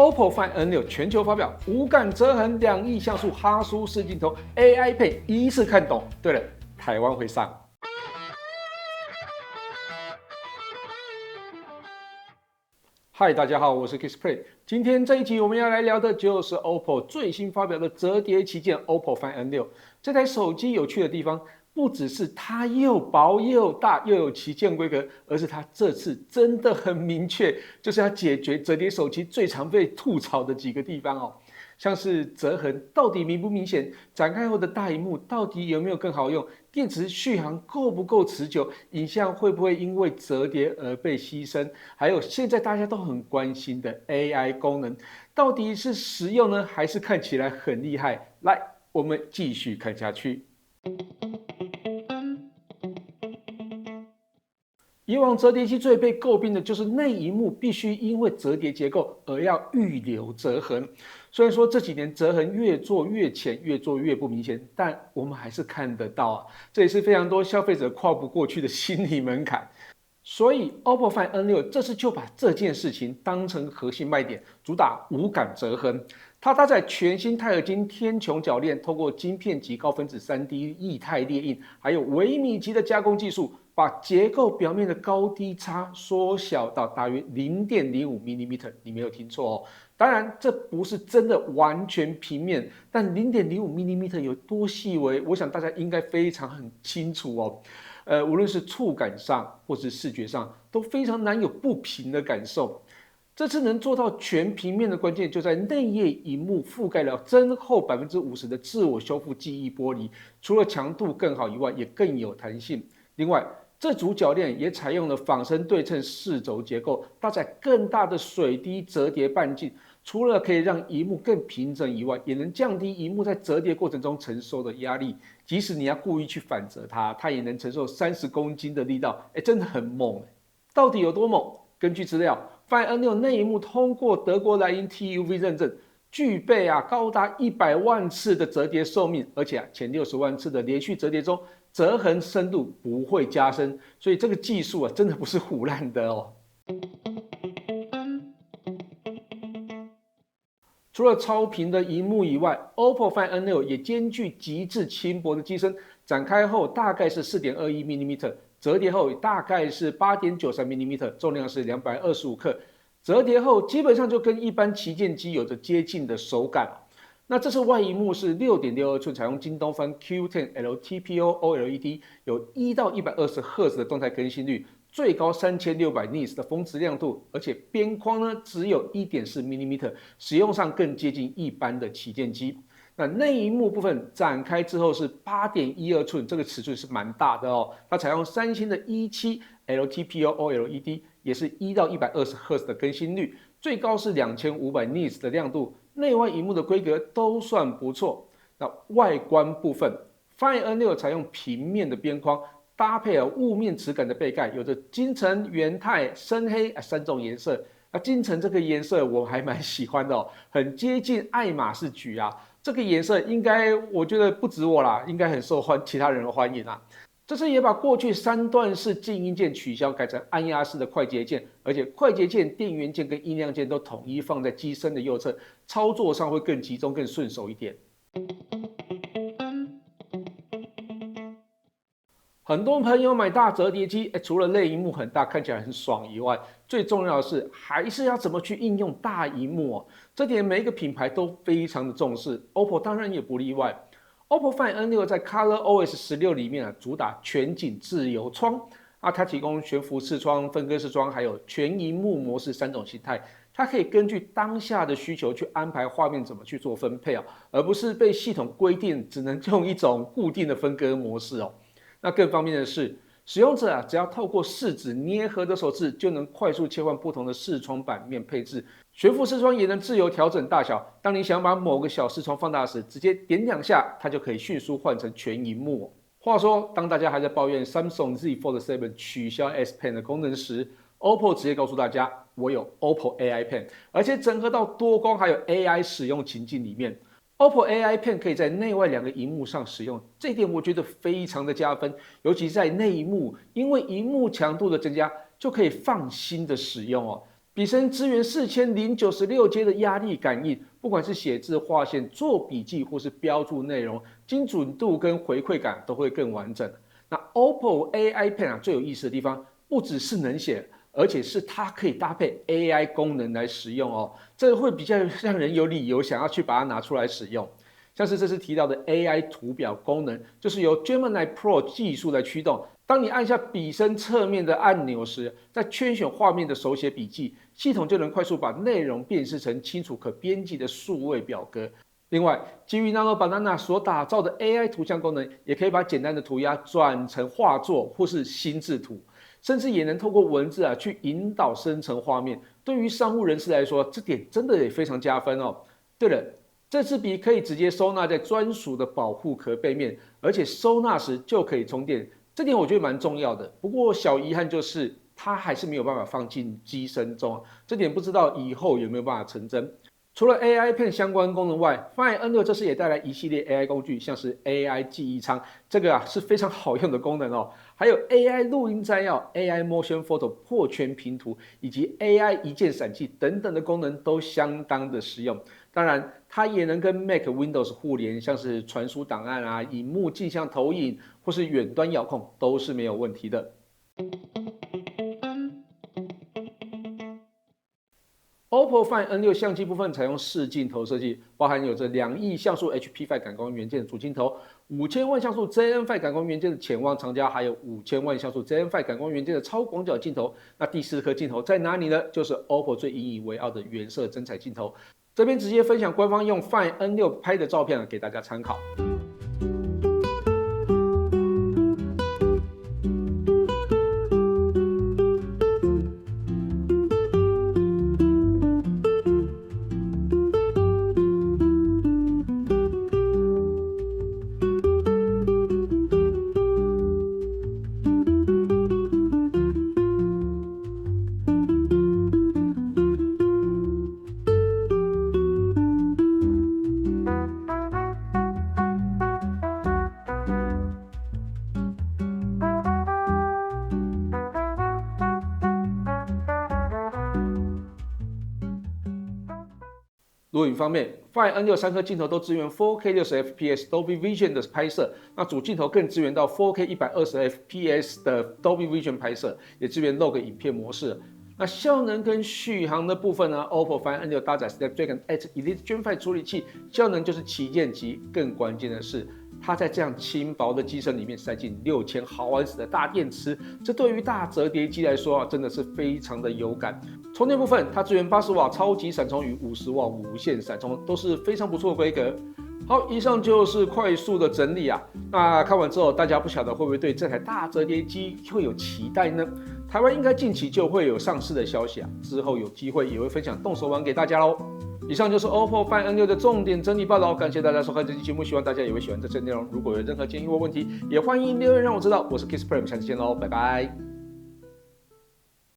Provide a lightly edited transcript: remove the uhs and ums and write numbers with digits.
OPPO Find N6 全球发表，无感折痕2亿像素哈苏式镜头 AI Pen 一次看懂。对了，台湾会上。嗨，大家好，我是 Kissplay。今天这一集我们要来聊的就是 OPPO 最新发表的折叠旗舰 OPPO Find N6。这台手机有趣的地方，不只是它又薄又大又有旗舰规格，而是它这次真的很明确，就是要解决折叠手机最常被吐槽的几个地方哦。像是折痕到底明不明显，展开后的大萤幕到底有没有更好用，电池续航够不够持久，影像会不会因为折叠而被牺牲，还有现在大家都很关心的 AI 功能，到底是实用呢，还是看起来很厉害？来，我们继续看下去。以往折叠机最被诟病的就是内萤幕必须因为折叠结构而要预留折痕。虽然说这几年折痕越做越浅，越做越不明显，但我们还是看得到啊，这也是非常多消费者跨不过去的心理门槛。所以 OPPO Find N6 这次就把这件事情当成核心卖点，主打无感折痕。它搭载全新钛合金天穹铰链，透过晶片级高分子 3D 液态列印，还有微米级的加工技术，把结构表面的高低差缩小到大约 0.05mm， 你没有听错哦。当然，这不是真的完全平面，但 0.05mm 有多细微，我想大家应该非常很清楚哦。无论是触感上或是视觉上，都非常难有不平的感受。这次能做到全平面的关键，就在内页萤幕覆盖了增厚50%的自我修复记忆玻璃，除了强度更好以外，也更有弹性。另外，这组铰链也采用了仿生对称四轴结构，搭载更大的水滴折叠半径，除了可以让萤幕更平整以外，也能降低萤幕在折叠过程中承受的压力。即使你要故意去反折它，它也能承受30公斤的力道，真的很猛。到底有多猛？根据资料，Find N6 内萤幕通过德国莱茵 TÜV 认证，具备高达100万次的折叠寿命，而且前60万次的连续折叠中，折痕深度不会加深，所以这个技术真的不是唬烂的哦。除了超频的萤幕以外 ，OPPO Find N6 也兼具极致轻薄的机身，展开后大概是 4.21mm， 折叠后大概是 8.93mm， 重量是225克，折叠后基本上就跟一般旗舰机有着接近的手感。那这次外萤幕是 6.62 寸，采用京东方 Q10 LTPO OLED， 有1到120赫兹的动态更新率，最高3600 nits 的峰值亮度，而且边框呢只有 1.4mm， 使用上更接近一般的旗舰机。那内萤幕部分展开之后是 8.12 寸，这个尺寸是蛮大的哦。它采用三星的 E7 LTPO OLED， 也是1到120赫兹的更新率，最高是2500 nits 的亮度。内外萤幕的规格都算不错。那外观部分 ，Find N6 采用平面的边框，搭配了雾面质感的背盖，有着金橙、原钛、深黑3种颜色。那金橙这个颜色我还蛮喜欢的哦，很接近爱马仕橘啊。这个颜色应该我觉得不止我啦，应该很受其他人的欢迎啊。这次也把过去3段式静音键取消，改成按压式的快捷键，而且快捷键、电源键跟音量键都统一放在机身的右侧，操作上会更集中、更顺手一点。很多朋友买大折叠机，除了内萤幕很大，看起来很爽以外，最重要的是还是要怎么去应用大萤幕哦。这点每一个品牌都非常的重视 ，OPPO 当然也不例外。OPPO Find N6 在 ColorOS 16里面主打全景自由窗它提供悬浮视窗、分割视窗，还有全萤幕模式3种形态。它可以根据当下的需求去安排画面怎么去做分配而不是被系统规定只能用一种固定的分割模式哦。那更方便的是，使用者只要透过视指捏合的手势，就能快速切换不同的视窗版面配置。悬浮视窗也能自由调整大小，当你想把某个小视窗放大时，直接点2下，它就可以迅速换成全萤幕话说，当大家还在抱怨 Samsung Z Fold 7取消 S Pen 的功能时，OPPO 直接告诉大家，我有 OPPO AI Pen， 而且整合到多光还有 AI 使用情境里面。OPPO AI Pen 可以在内外2个萤幕上使用，这点我觉得非常的加分，尤其在内萤幕，因为萤幕强度的增加，就可以放心的使用笔身支援4096阶的压力感应，不管是写字、划线、做笔记或是标注内容，精准度跟回馈感都会更完整。那 OPPO AI Pen 最有意思的地方，不只是能写，而且是它可以搭配 AI 功能来使用哦，这会比较让人有理由想要去把它拿出来使用。像是这次提到的 AI 图表功能，就是由 Gemini Pro 技术来驱动。当你按下笔身侧面的按钮时，在圈选画面的手写笔记，系统就能快速把内容辨识成清楚可编辑的数位表格。另外，基于 Nano Banana 所打造的 AI 图像功能，也可以把简单的涂鸦转成画作或是心智图，甚至也能透过文字去引导生成画面。对于商务人士来说，这点真的也非常加分哦。对了，这支笔可以直接收纳在专属的保护壳背面，而且收纳时就可以充电，这点我觉得蛮重要的。不过小遗憾就是它还是没有办法放进机身中，这点不知道以后有没有办法成真。除了 AI Pen 相关功能外 ，Find N6 这次也带来一系列 AI 工具，像是 AI 记忆舱，这个是非常好用的功能哦。还有 AI 录音摘要、AI Motion Photo 破圈拼图，以及 AI 一键闪记等等的功能都相当的实用。当然，它也能跟 Mac、Windows 互联，像是传输档案萤幕镜像投影或是远端遥控都是没有问题的。OPPO Find N6 相机部分采用4镜头设计，包含有着2亿像素 HP5 感光元件的主镜头、5000万像素 ZN5 感光元件的潜望长焦，还有5000万像素 ZN5 感光元件的超广角镜头。那第4颗镜头在哪里呢？就是 OPPO 最引以为傲的原色真彩镜头。这边直接分享官方用 Find N6 拍的照片给大家参考。录影方面 ，Find N6 3颗镜头都支援 4K 60fps Dolby Vision 的拍摄，那主镜头更支援到 4K 120fps 的 Dolby Vision 拍摄，也支援 Log 影片模式。那效能跟续航的部分呢 ，OPPO Find N6 搭载 Snapdragon 8 Elite Gen 5处理器，效能就是旗舰级。更关键的是，它在这样轻薄的机身里面塞进6000毫安时的大电池，这对于大折叠机来说真的是非常的有感。充电部分，它支援80瓦超级闪充与50瓦无线闪充，都是非常不错的规格。好，以上就是快速的整理啊。那看完之后，大家不晓得会不会对这台大折叠机会有期待呢？台湾应该近期就会有上市的消息啊，之后有机会也会分享动手玩给大家喽。以上就是 OPPO Find N6 的重点整理报道，感谢大家收看这期节目，希望大家也会喜欢这次内容。如果有任何建议或问题，也欢迎留言让我知道。我是 Kiss Prime， 下期见喽，拜拜。